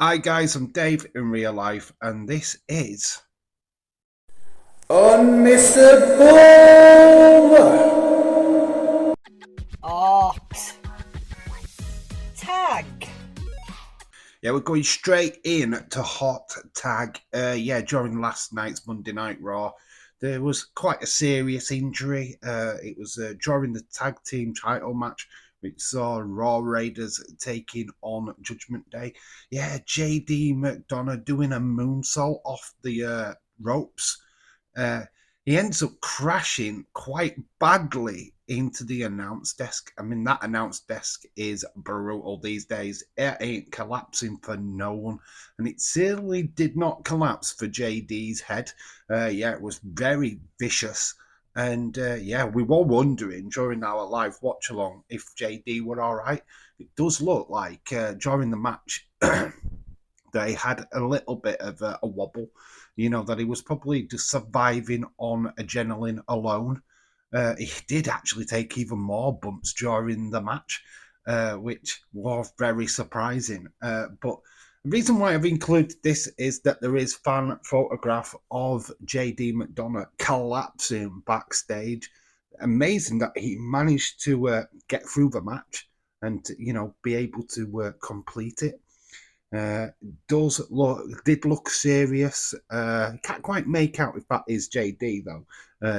Hi guys, I'm Dave in real life, and this is Unmissable. Art. Tag. we're going straight in to hot tag. During last night's Monday Night Raw, there was quite a serious injury. It was during the tag team title match, which saw Raw Raiders taking on Judgment Day. Yeah, JD McDonough doing a moonsault off the ropes. Uh, he ends up crashing quite badly into the announce desk. I mean, that announce desk is brutal these days. It ain't collapsing for no one. And it certainly did not collapse for JD's head. It was very vicious. And we were wondering during our live watch along if JD were all right. It does look like during the match they had a little bit of a wobble, that he was probably just surviving on adrenaline alone. He did actually take even more bumps during the match, which was very surprising. But the reason why I've included this is that there is fan photograph of JD McDonough collapsing backstage. Amazing that he managed to get through the match and be able to complete it. Did look serious. Can't quite make out if that is JD though.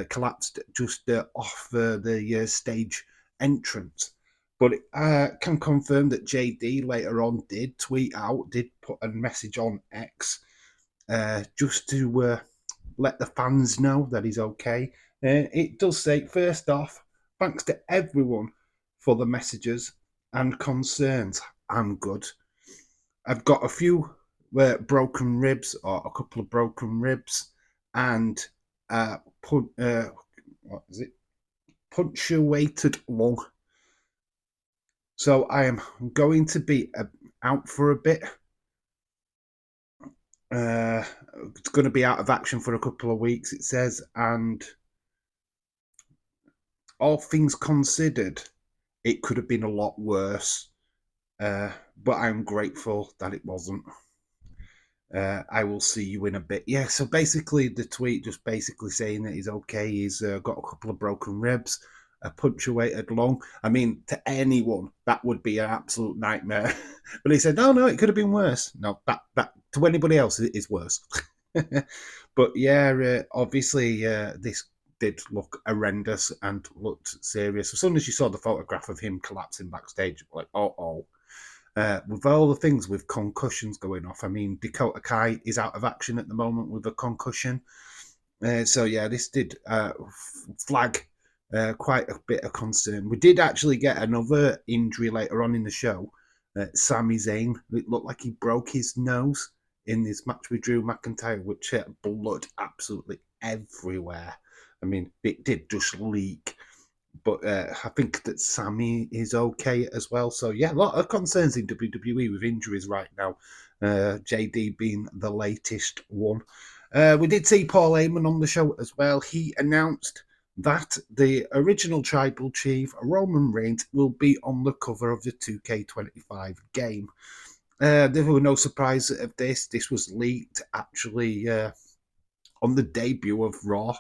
Collapsed just off the stage entrance, but can confirm that JD later on did tweet out, did put a message on X, just to let the fans know that he's okay. It does say, first off, thanks to everyone for the messages and concerns. I'm good. I've got a few broken ribs, or a couple of broken ribs, and what is it? Punctuated lung. So I am going to be out for a bit. It's going to be out of action for a couple of weeks, it says, and all things considered, it could have been a lot worse. But I'm grateful that it wasn't. I will see you in a bit. Yeah, so basically the tweet just basically saying that he's okay. He's got a couple of broken ribs, a punctuated lung. I mean, to anyone, that would be an absolute nightmare. But he said, no, it could have been worse. No, that to anybody else, it is worse. But yeah, obviously this did look horrendous and looked serious. As soon as you saw the photograph of him collapsing backstage, like, oh. With all the things with concussions going off, I mean, Dakota Kai is out of action at the moment with a concussion. This did flag quite a bit of concern. We did actually get another injury later on in the show. Sami Zayn, it looked like he broke his nose in this match with Drew McIntyre, which blood absolutely everywhere. I mean, it did just leak. But I think that Sami is okay as well. So, yeah, a lot of concerns in WWE with injuries right now. JD being the latest one. We did see Paul Heyman on the show as well. He announced that the original Tribal Chief, Roman Reigns, will be on the cover of the 2K25 game. There were no surprise of this. This was leaked, actually, on the debut of Raw.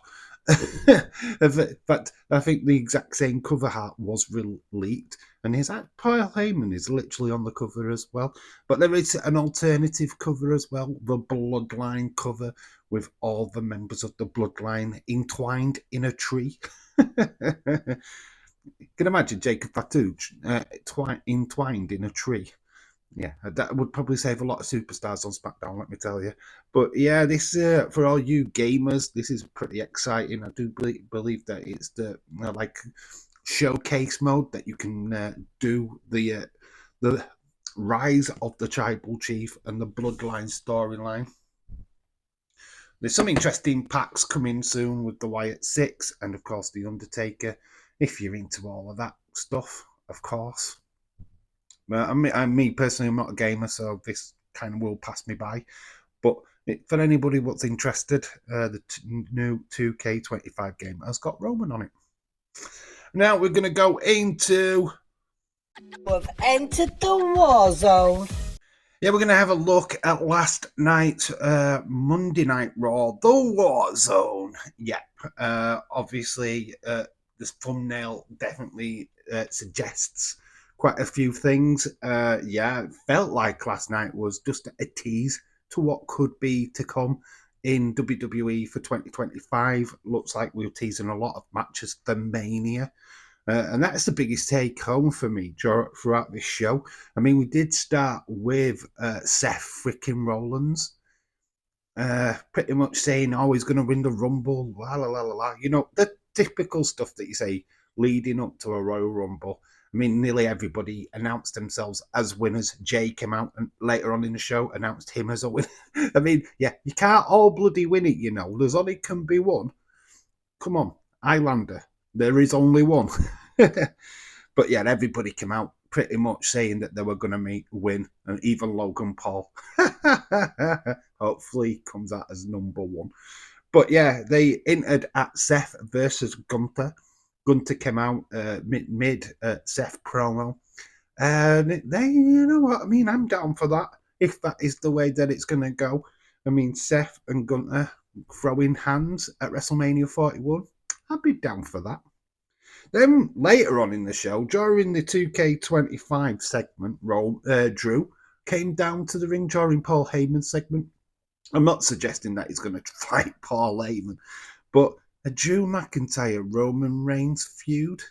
In fact, I think the exact same cover art was leaked, and his Paul Heyman is literally on the cover as well. But there is an alternative cover as well, the Bloodline cover, with all the members of the Bloodline entwined in a tree. You can imagine Jacob Fatu entwined in a tree. Yeah, that would probably save a lot of superstars on SmackDown, let me tell you. But yeah, this for all you gamers, this is pretty exciting. I do believe that it's the showcase mode that you can do the rise of the Tribal Chief and the Bloodline storyline. There's some interesting packs coming soon with the Wyatt Six and of course the Undertaker. If you're into all of that stuff, of course. Me personally, I'm not a gamer, so this kind of will pass me by. But for anybody what's interested, the new 2K25 game has got Roman on it. Now we're going to go into... We've entered the war zone. Yeah, we're going to have a look at last night's Monday Night Raw, The War Zone. Yep. Obviously, this thumbnail definitely suggests quite a few things. Yeah, it felt like last night was just a tease to what could be to come in WWE for 2025. Looks like we were teasing a lot of matches for Mania. And that's the biggest take home for me throughout this show. I mean, we did start with Seth freaking Rollins, pretty much saying, "Oh, he's going to win the Rumble." La la la la la. You know, the typical stuff that you say leading up to a Royal Rumble. I mean, nearly everybody announced themselves as winners. Jay came out and later on in the show announced him as a winner. I mean, yeah, you can't all bloody win it, you know. There's only can be one. Come on, Highlander. There is only one. But yeah, everybody came out pretty much saying that they were going to win, and even Logan Paul. Hopefully, comes out as number one. But yeah, they entered at Seth versus Gunther. Gunther came out mid Seth promo, and they, you know what I mean. I'm down for that if that is the way that it's going to go. I mean, Seth and Gunther throwing hands at WrestleMania 41. I'd be down for that. Then later on in the show, during the 2K25 segment, Drew came down to the ring during Paul Heyman's segment. I'm not suggesting that he's going to fight Paul Heyman, but a Drew McIntyre Roman Reigns feud,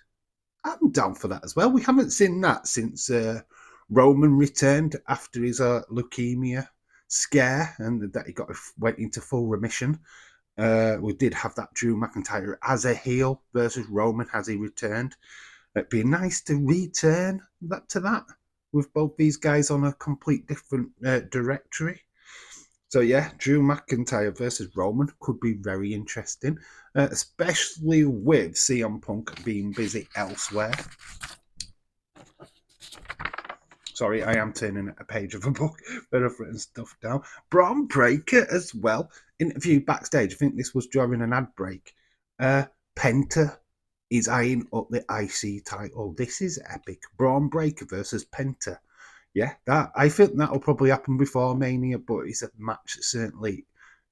I'm down for that as well. We haven't seen that since Roman returned after his leukemia scare and that he went into full remission. We did have that Drew McIntyre as a heel versus Roman as he returned. It'd be nice to return to that with both these guys on a complete different directory. So yeah, Drew McIntyre versus Roman could be very interesting, especially with CM Punk being busy elsewhere. Sorry, I am turning a page of a book where I've written stuff down. Braun Breaker as well. Interview backstage. I think this was during an ad break. Penta is eyeing up the IC title. This is epic. Braun Breaker versus Penta. Yeah, that I think that'll probably happen before Mania, but it's a match certainly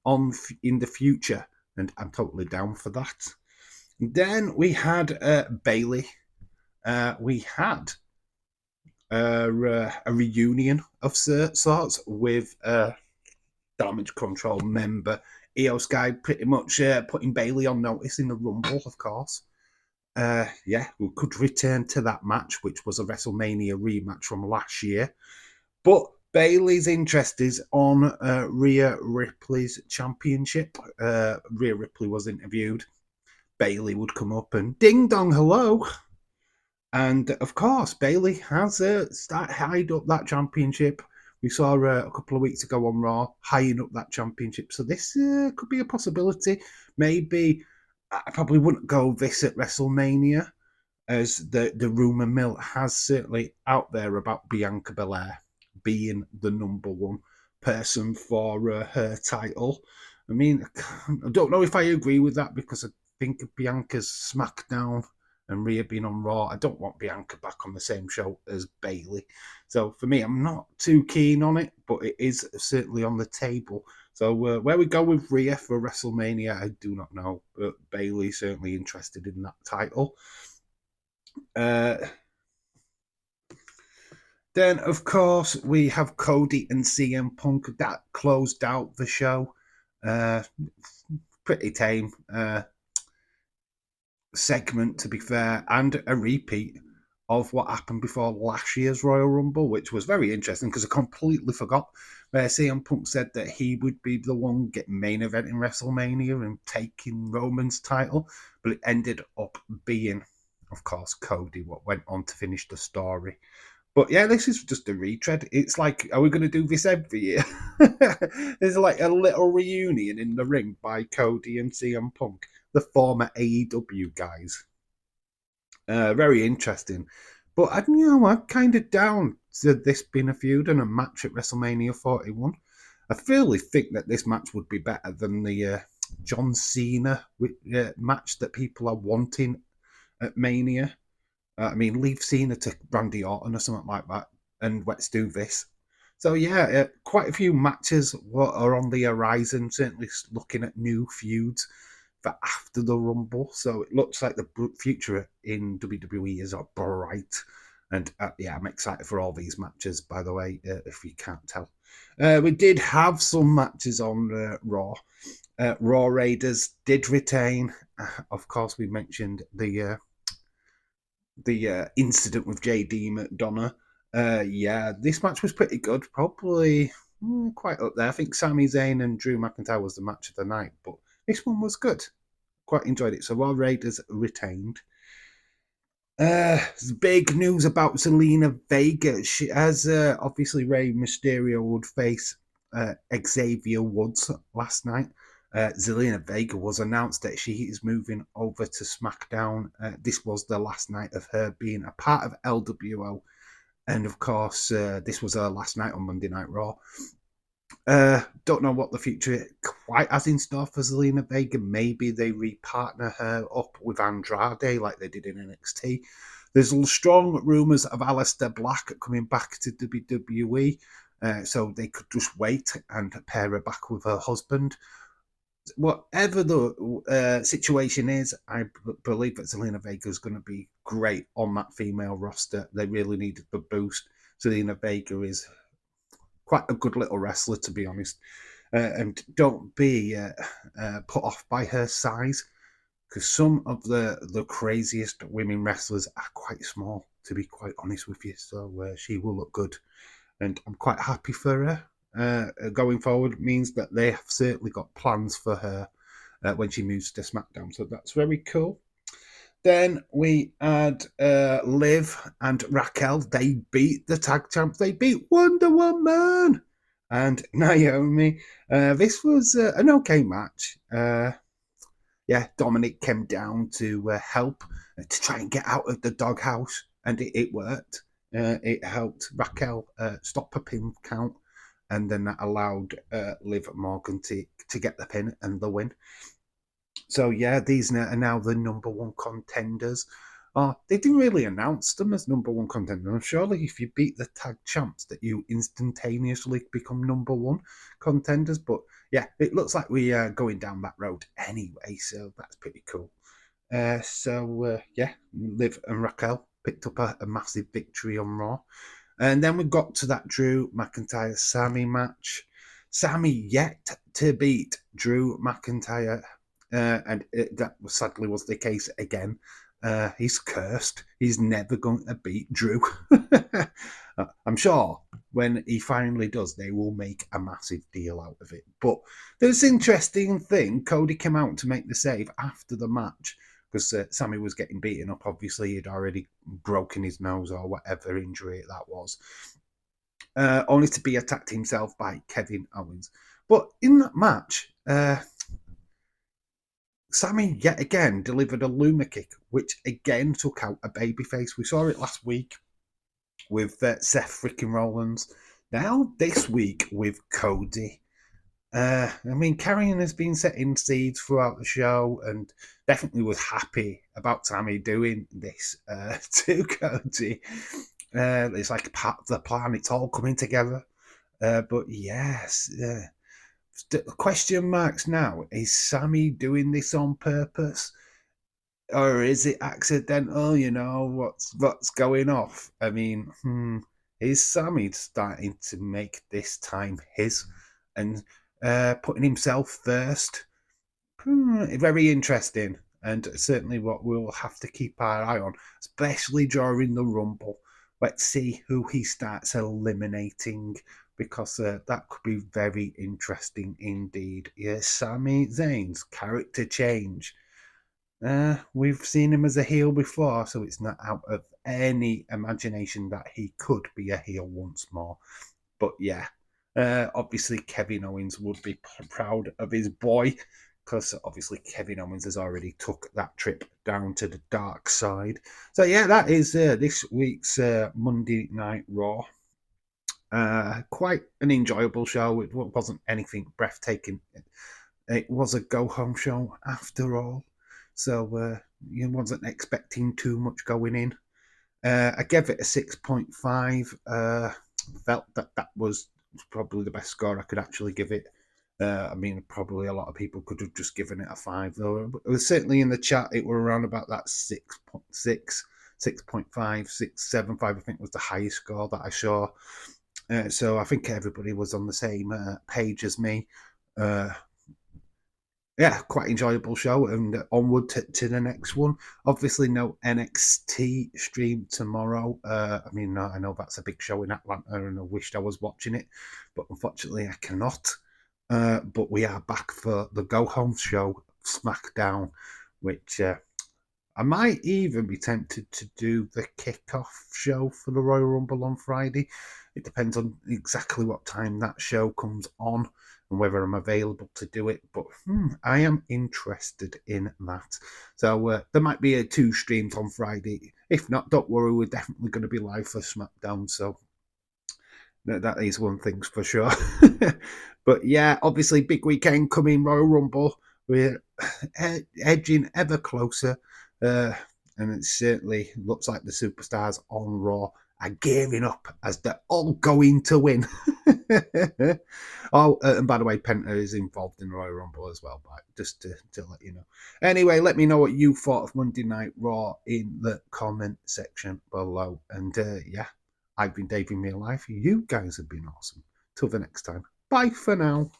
on in the future, and I'm totally down for that. Then we had Bayley. We had a reunion of sorts with Damage Control member Io Sky, pretty much putting Bayley on notice in the Rumble, of course. Yeah, we could return to that match, which was a WrestleMania rematch from last year. But Bayley's interest is on Rhea Ripley's championship. Rhea Ripley was interviewed. Bayley would come up and ding dong, hello. And of course, Bayley has hied up that championship. We saw a couple of weeks ago on Raw highing up that championship. So this could be a possibility. Maybe I probably wouldn't go this at WrestleMania, as the rumour mill has certainly out there about Bianca Belair being the number one person for her title. I mean, I don't know if I agree with that because I think of Bianca's SmackDown and Rhea being on Raw. I don't want Bianca back on the same show as Bayley. So for me, I'm not too keen on it, but it is certainly on the table. So where we go with Rhea for WrestleMania, I do not know. But Bayley certainly interested in that title. Then, of course, we have Cody and CM Punk. That closed out the show. Pretty tame segment, to be fair, and a repeat of what happened before last year's Royal Rumble, which was very interesting because I completely forgot where CM Punk said that he would be the one getting main event in WrestleMania and taking Roman's title, but it ended up being, of course, Cody, what went on to finish the story. But yeah, this is just a retread. It's like, are we going to do this every year? There's like a little reunion in the ring by Cody and CM Punk, the former AEW guys. Very interesting. But I'm kind of down to this being a feud and a match at WrestleMania 41. I really think that this match would be better than the John Cena match that people are wanting at Mania. I mean, leave Cena to Randy Orton or something like that, and let's do this. So yeah, quite a few matches are on the horizon. Certainly looking at new feuds for after the Rumble. So it looks like the future in WWE is bright. And yeah, I'm excited for all these matches, by the way, if you can't tell. We did have some matches on Raw. Raw Raiders did retain. Of course, we mentioned the incident with JD McDonough. Yeah, this match was pretty good. Probably quite up there. I think Sami Zayn and Drew McIntyre was the match of the night, but this one was good. Quite enjoyed it. So Raw Raiders retained. Big news about Zelina Vega. She, as obviously Rey Mysterio would face Xavier Woods last night. Zelina Vega was announced that she is moving over to SmackDown. This was the last night of her being a part of LWO. And of course, this was her last night on Monday Night Raw. Don't know what the future quite has in store for Zelina Vega. Maybe they repartner her up with Andrade like they did in NXT. There's strong rumours of Aleister Black coming back to WWE, so they could just wait and pair her back with her husband. Whatever the situation is, I believe that Zelina Vega is going to be great on that female roster. They really needed the boost. Zelina Vega is quite a good little wrestler, to be honest. And don't be put off by her size, because some of the craziest women wrestlers are quite small, to be quite honest with you. So she will look good, and I'm quite happy for her. Going forward means that they have certainly got plans for her when she moves to SmackDown. So that's very cool. Then we had Liv and Raquel. They beat the tag champs. They beat Wonder Woman and Naomi. This was an okay match. Yeah, Dominic came down to help to try and get out of the doghouse, and it worked. It helped Raquel stop a pin count, and then that allowed Liv Morgan to get the pin and the win. So yeah, these are now the number one contenders. They didn't really announce them as number one contenders. Surely, if you beat the tag champs, that you instantaneously become number one contenders. But yeah, it looks like we are going down that road anyway, so that's pretty cool. Yeah, Liv and Raquel picked up a massive victory on Raw. And then we got to that Drew McIntyre Sammy match. Sammy yet to beat Drew McIntyre, and that sadly was the case again. He's cursed. He's never going to beat Drew. I'm sure when he finally does, they will make a massive deal out of it. But there's an interesting thing. Cody came out to make the save after the match because Sammy was getting beaten up. Obviously, he'd already broken his nose or whatever injury that was, only to be attacked himself by Kevin Owens. But in that match, Sammy yet again delivered a Luma kick, which again took out a babyface. We saw it last week with Seth freaking Rollins. Now this week with Cody. I mean, Karrion has been setting seeds throughout the show and definitely was happy about Sammy doing this to Cody. It's like part of the plan. It's all coming together. But yes, question marks now. Is Sammy doing this on purpose? Or is it accidental? You know, what's going off? I mean, is Sammy starting to make this time his and putting himself first? Very interesting, and certainly what we'll have to keep our eye on, especially during the Rumble. Let's see who he starts eliminating, because that could be very interesting indeed. Yes, Sami Zayn's character change. We've seen him as a heel before, so it's not out of any imagination that he could be a heel once more. But yeah, obviously Kevin Owens would be proud of his boy, because obviously Kevin Owens has already took that trip down to the dark side. So yeah, that is this week's Monday Night Raw. Quite an enjoyable show. It wasn't anything breathtaking. It was a go-home show after all. So you wasn't expecting too much going in. I gave it a 6.5. felt that that was probably the best score I could actually give it. I mean, probably a lot of people could have just given it a 5, though. It was certainly in the chat, it were around about that 6.6, 6.5, 6.75, I think was the highest score that I saw. So I think everybody was on the same page as me. Yeah, quite enjoyable show, and onward to the next one. Obviously, no NXT stream tomorrow. I mean, I know that's a big show in Atlanta, and I wished I was watching it, but unfortunately, I cannot. But we are back for the go home show, SmackDown, which I might even be tempted to do the kickoff show for the Royal Rumble on Friday. It depends on exactly what time that show comes on and whether I'm available to do it. But I am interested in that. So there might be 2 streams on Friday. If not, don't worry, we're definitely going to be live for SmackDown. So that is one thing for sure. But yeah, obviously, big weekend coming, Royal Rumble. We're edging ever closer. And it certainly looks like the superstars on Raw are gearing up as they're all going to win. And by the way, Penta is involved in the Royal Rumble as well, but just to let you know. Anyway, let me know what you thought of Monday Night Raw in the comment section below. And yeah, I've been Dave in real life. You guys have been awesome. Till the next time. Bye for now.